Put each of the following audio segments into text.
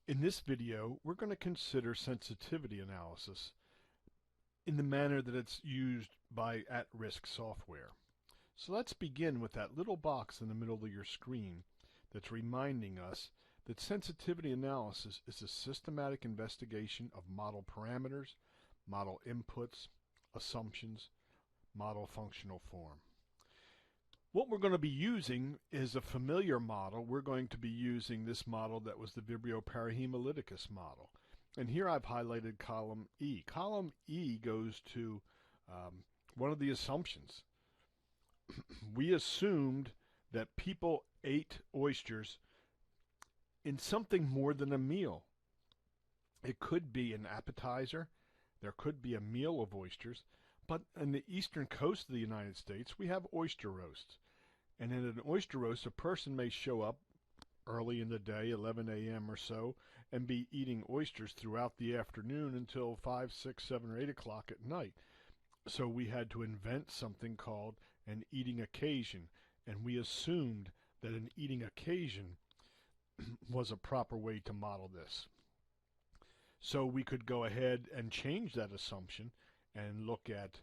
In this video, we're going to consider sensitivity analysis in the manner that it's used by at-risk software. So let's begin with that little box in the middle of your screen that's reminding us that sensitivity analysis is a systematic investigation of model parameters, model inputs, assumptions, model functional form. What we're going to be using is a familiar model. We're going to be using this model that was the Vibrio parahemolyticus model. And here I've highlighted column E. Column E goes to one of the assumptions. We assumed that people ate oysters in something more than a meal. It could be an appetizer. There could be a meal of oysters. But on the eastern coast of the United States, we have oyster roasts. And in an oyster roast, a person may show up early in the day, 11 a.m. or so, and be eating oysters throughout the afternoon until 5, 6, 7, or 8 o'clock at night. So we had to invent something called an eating occasion, and we assumed that an eating occasion was a proper way to model this. So we could go ahead and change that assumption and look at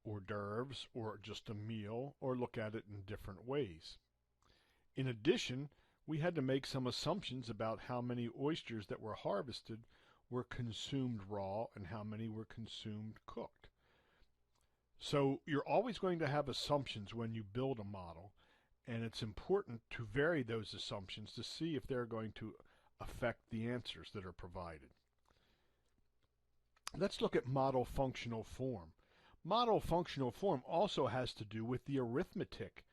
hors d'oeuvres or just a meal, or look at it in different ways. In addition, we had to make some assumptions about how many oysters that were harvested were consumed raw and how many were consumed cooked. So you're always going to have assumptions when you build a model, and it's important to vary those assumptions to see if they're going to affect the answers that are provided. Let's look at model functional form. Model functional form also has to do with the arithmetic,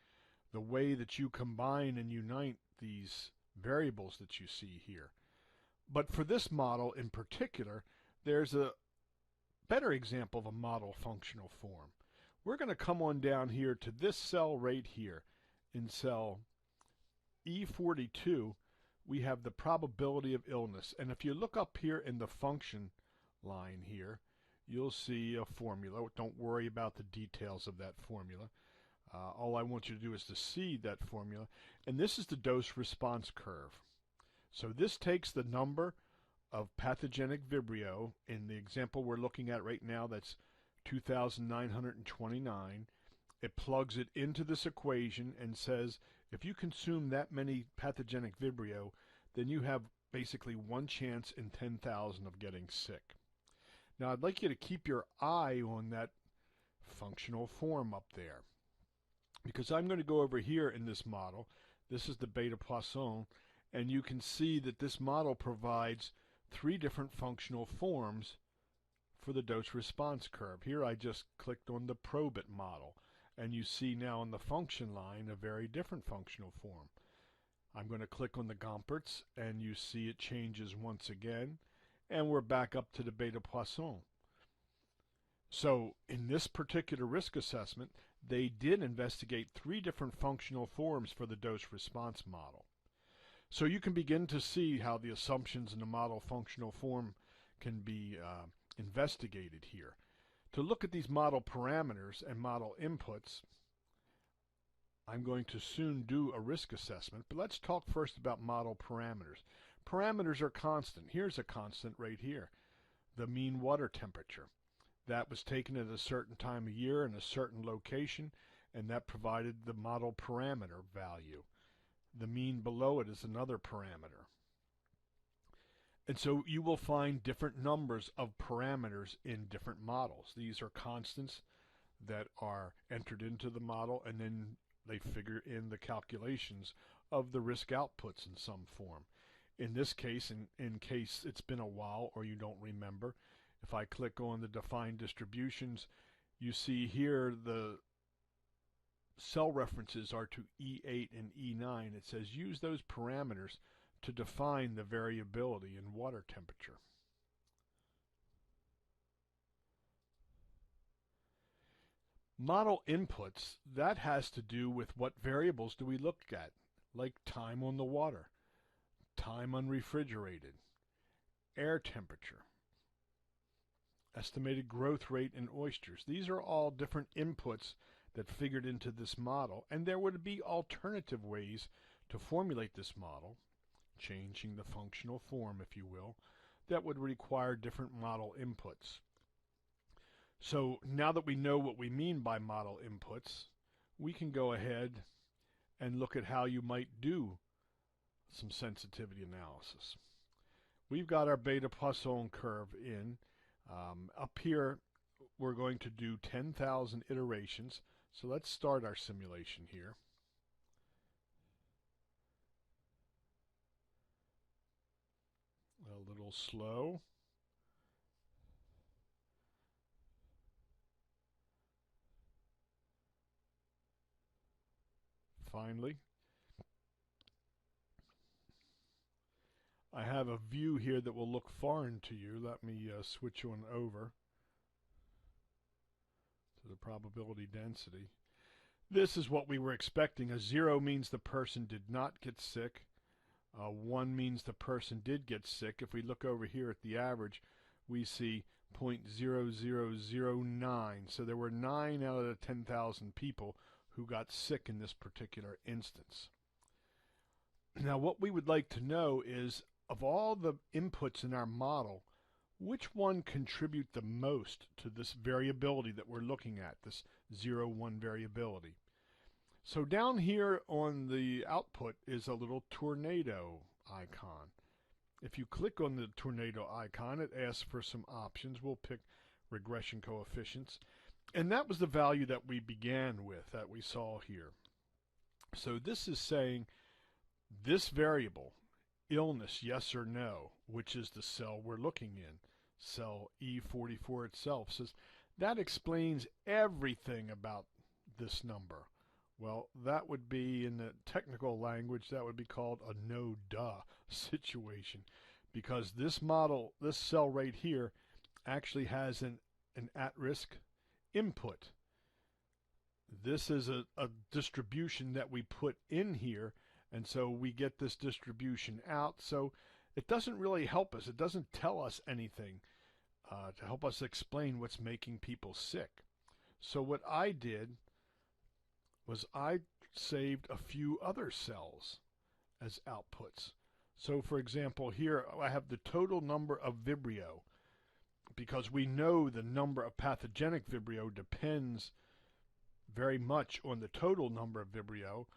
the way that you combine and unite these variables that you see here. But for this model in particular, there's a better example of a model functional form. We're going to come on down here to this cell right here. In cell E42, we have the probability of illness. And if you look up here in the function line here, you'll see a formula. Don't worry about the details of that formula. All I want you to do is to see that formula. And this is the dose response curve. So this takes the number of pathogenic Vibrio. In the example we're looking at right now, that's 2,929. It plugs it into this equation and says if you consume that many pathogenic Vibrio, then you have basically one chance in 10,000 of getting sick. Now I'd like you to keep your eye on that functional form up there, because I'm going to go over here in this model. This is the beta Poisson, and you can see that this model provides three different functional forms for the dose response curve. Here I just clicked on the Probit model, and you see now on the function line a very different functional form. I'm going to click on the Gompertz, and you see it changes once again, and we're back up to the beta Poisson. So in this particular risk assessment, they did investigate three different functional forms for the dose response model. So you can begin to see how the assumptions in the model functional form can be investigated here. To look at these model parameters and model inputs, I'm going to soon do a risk assessment, but let's talk first about model parameters. Parameters are constant. Here's a constant right here, the mean water temperature. That was taken at a certain time of year in a certain location, and that provided the model parameter value. The mean below it is another parameter. And so you will find different numbers of parameters in different models. These are constants that are entered into the model, and then they figure in the calculations of the risk outputs in some form. In this case, in case it's been a while or you don't remember, if I click on the defined distributions, you see here the cell references are to E8 and E9. It says use those parameters to define the variability in water temperature. Model inputs, that has to do with what variables do we look at, like time on the water, time unrefrigerated, air temperature, estimated growth rate in oysters. These are all different inputs that figured into this model, and there would be alternative ways to formulate this model changing the functional form, if you will, that would require different model inputs. So now that we know what we mean by model inputs, we can go ahead and look at how you might do some sensitivity analysis. We've got our beta Poisson curve in. Up here, we're going to do 10,000 iterations. So let's start our simulation here. A little slow. Finally, I have a view here that will look foreign to you. Let me switch on over to the probability density. This is what we were expecting. A 0 means the person did not get sick. 1 means the person did get sick. If we look over here at the average, we see 0.0009. So there were 9 out of the 10,000 people who got sick in this particular instance. Now what we would like to know is, of all the inputs in our model, which one contribute the most to this variability that we're looking at, this 0-1 variability? So down here on the output is a little tornado icon. If you click on the tornado icon, it asks for some options. We'll pick regression coefficients. And that was the value that we began with, that we saw here. So this is saying this variable, illness, yes or no, which is the cell we're looking in, cell E44 itself, says that explains everything about this number. Well, that would be, in the technical language, that would be called a no-duh situation, because this model, this cell right here, actually has an at-risk input. This is a distribution that we put in here, and so we get this distribution out. So it doesn't really help us. It doesn't tell us anything to help us explain what's making people sick. So what I did was I saved a few other cells as outputs. So for example, here I have the total number of Vibrio, because we know the number of pathogenic Vibrio depends very much on the total number of Vibrio.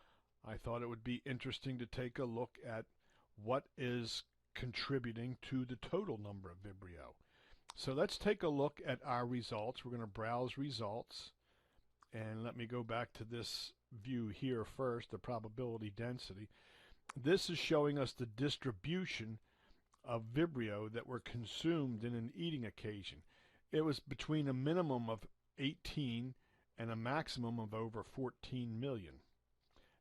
I thought it would be interesting to take a look at what is contributing to the total number of Vibrio. So let's take a look at our results. We're going to browse results, and let me go back to this view here first, the probability density. This is showing us the distribution of Vibrio that were consumed in an eating occasion. It was between a minimum of 18 and a maximum of over 14 million.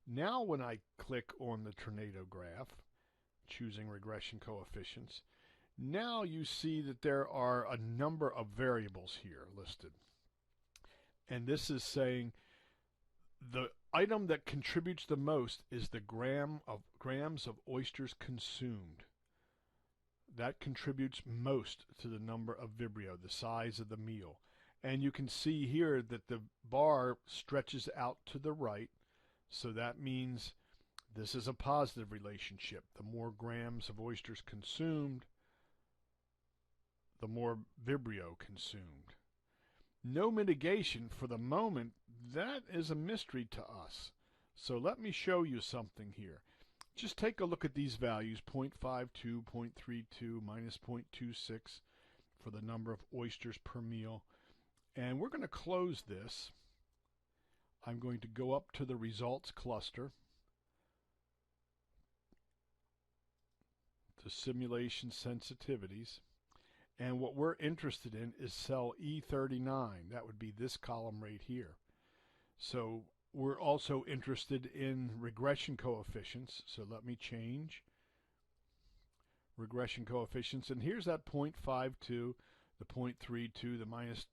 Now when I click on the tornado graph, choosing regression coefficients, now you see that there are a number of variables here listed. And this is saying the item that contributes the most is the grams of oysters consumed. That contributes most to the number of Vibrio, the size of the meal. And you can see here that the bar stretches out to the right, so that means this is a positive relationship. The more grams of oysters consumed, the more Vibrio consumed. No mitigation for the moment. That is a mystery to us. So let me show you something here. Just take a look at these values, 0.52, 0.32, minus 0.26 for the number of oysters per meal. And we're going to close this. I'm going to go up to the results cluster, to simulation sensitivities. And what we're interested in is cell E39. That would be this column right here. So we're also interested in regression coefficients. So let me change regression coefficients. And here's that 0.52, the 0.32, the minus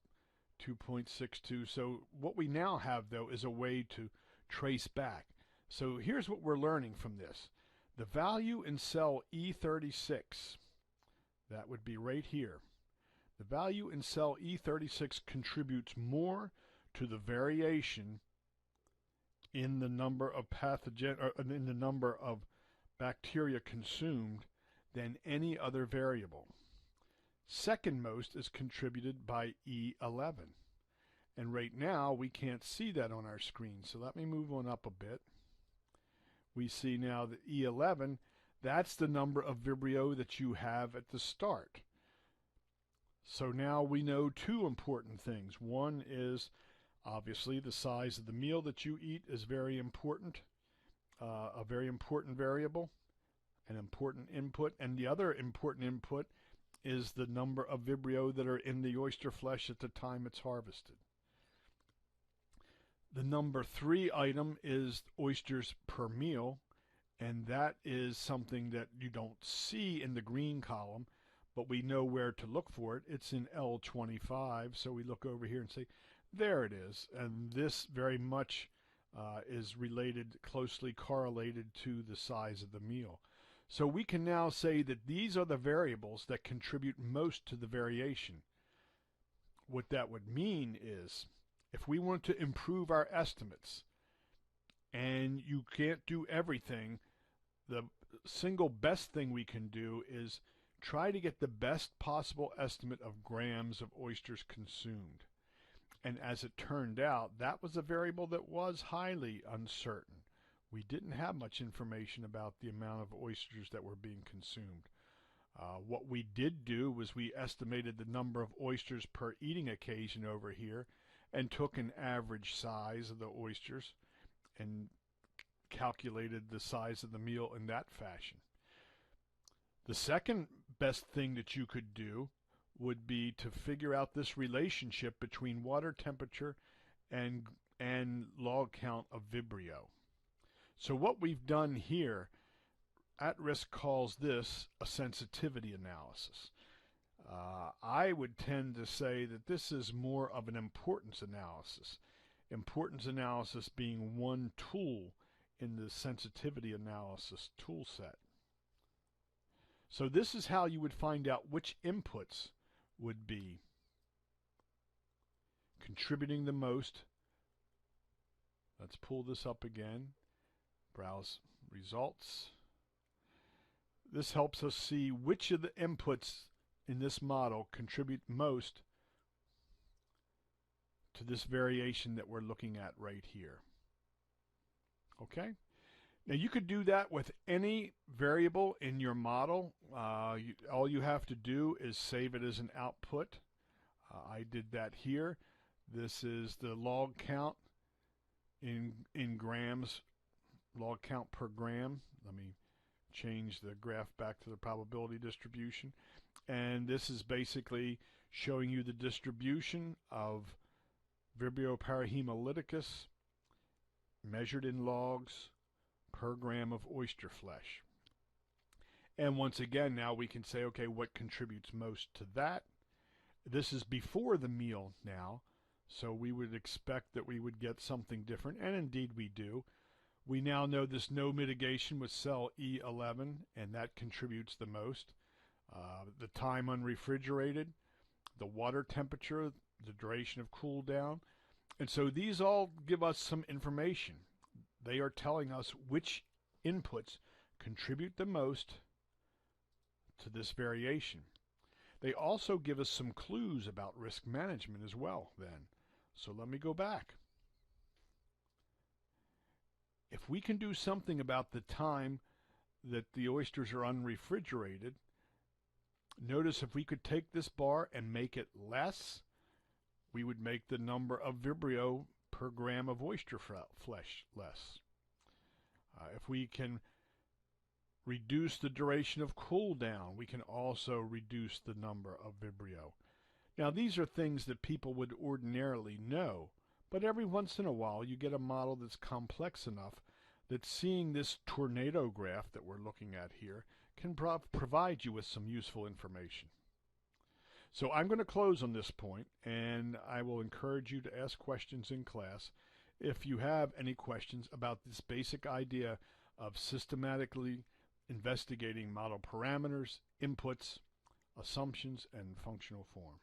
2.62. So what we now have, though, is a way to trace back. So here's what we're learning from this. The value in cell E36, that would be right here. The value in cell E36 contributes more to the variation in the number of bacteria consumed than any other variable. Second most is contributed by E11. And right now we can't see that on our screen, so let me move on up a bit. We see now that E11, that's the number of Vibrio that you have at the start. So now we know two important things. One is obviously the size of the meal that you eat is very important, a very important variable, an important input. And the other important input is the number of Vibrio that are in the oyster flesh at the time it's harvested. The number 3 item is oysters per meal, and that is something that you don't see in the green column, but we know where to look for it. It's in L25, so we look over here and say, there it is. And this very much is related, closely correlated to the size of the meal. So we can now say that these are the variables that contribute most to the variation. What that would mean is, if we want to improve our estimates, and you can't do everything, the single best thing we can do is try to get the best possible estimate of grams of oysters consumed. And as it turned out, that was a variable that was highly uncertain. We didn't have much information about the amount of oysters that were being consumed. What we did do was we estimated the number of oysters per eating occasion over here, and took an average size of the oysters and calculated the size of the meal in that fashion. The second best thing that you could do would be to figure out this relationship between water temperature and log count of Vibrio. So what we've done here, At Risk calls this a sensitivity analysis. I would tend to say that this is more of an importance analysis. Importance analysis being one tool in the sensitivity analysis tool set. So this is how you would find out which inputs would be contributing the most. Let's pull this up again. Browse results. This helps us see which of the inputs in this model contribute most to this variation that we're looking at right here. Okay? Now you could do that with any variable in your model. All you have to do is save it as an output. I did that here. This is the log count in grams, log count per gram. Let me change the graph back to the probability distribution. And this is basically showing you the distribution of Vibrio parahemolyticus measured in logs per gram of oyster flesh. And once again, now we can say, okay, what contributes most to that? This is before the meal now, so we would expect that we would get something different, and indeed we do. We now know this no mitigation with cell E11, and that contributes the most. The time unrefrigerated, the water temperature, the duration of cool down. And so these all give us some information. They are telling us which inputs contribute the most to this variation. They also give us some clues about risk management as well then. So let me go back. If we can do something about the time that the oysters are unrefrigerated, notice if we could take this bar and make it less, we would make the number of Vibrio per gram of oyster flesh less. If we can reduce the duration of cool down, we can also reduce the number of Vibrio. Now these are things that people would ordinarily know, but every once in a while you get a model that's complex enough that seeing this tornado graph that we're looking at here can provide you with some useful information. So I'm going to close on this point, and I will encourage you to ask questions in class if you have any questions about this basic idea of systematically investigating model parameters, inputs, assumptions, and functional form.